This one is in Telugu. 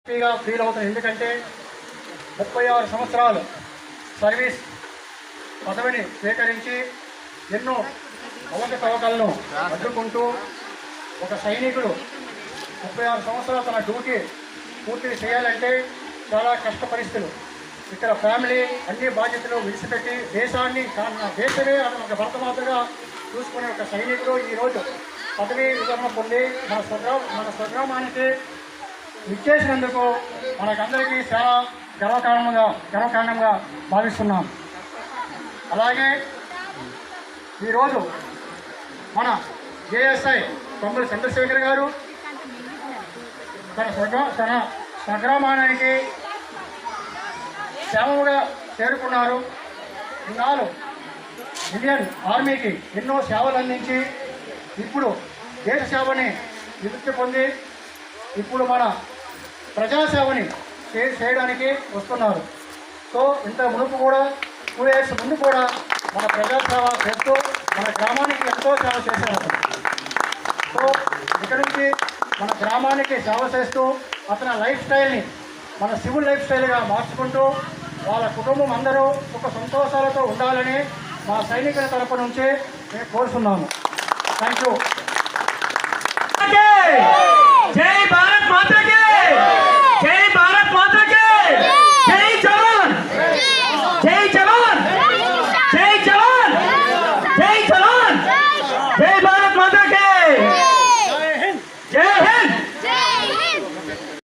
హ్యాపీగా ఫీల్ అవుతాను. ఎందుకంటే 36 సంవత్సరాలు సర్వీస్ పదవిని స్వీకరించి ఎన్నో అవకతవకలను అడ్డుకుంటూ ఒక సైనికుడు 36 సంవత్సరాలు తన డ్యూటీ పూర్తి చేయాలంటే చాలా కష్ట పరిస్థితులు. ఇక్కడ ఫ్యామిలీ అన్ని బాధ్యతలు విడిచిపెట్టి దేశాన్ని దేశమే ఒక భరతమాతగా చూసుకునే ఒక సైనికుడు ఈరోజు పదవీ విరమణ పొంది మన స్వగ్రామానికి ఇచ్చేసినందుకు మనకందరికీ చాలా గర్వకారణంగా భావిస్తున్నాం. అలాగే ఈరోజు మన జేఎస్ఐ తమ్ముడు చంద్రశేఖర్ గారు తన స్వగ్రామానికి సేవగా చేరుకున్నారు. ఇన్నాళ్ళు ఇండియన్ ఆర్మీకి ఎన్నో సేవలు అందించి ఇప్పుడు దేశ సేవని నివృత్తి పొంది ఇప్పుడు మన ప్రజాసేవని చేయడానికి వస్తున్నారు. సో ఇంత మునుపు కూడా 2 years ముందు కూడా మన ప్రజాసేవ చేస్తూ మన గ్రామానికి ఎంతో సేవ చేశారు. సో ఇక్కడ నుంచి మన గ్రామానికి సేవ చేస్తూ అతని లైఫ్ స్టైల్ని మన సివిల్ లైఫ్ స్టైల్గా మార్చుకుంటూ వాళ్ళ కుటుంబం అందరూ సుఖ సంతోషాలతో ఉండాలని మా సైనికుల తరపు నుంచి నేను కోరుతున్నాను. Thank you.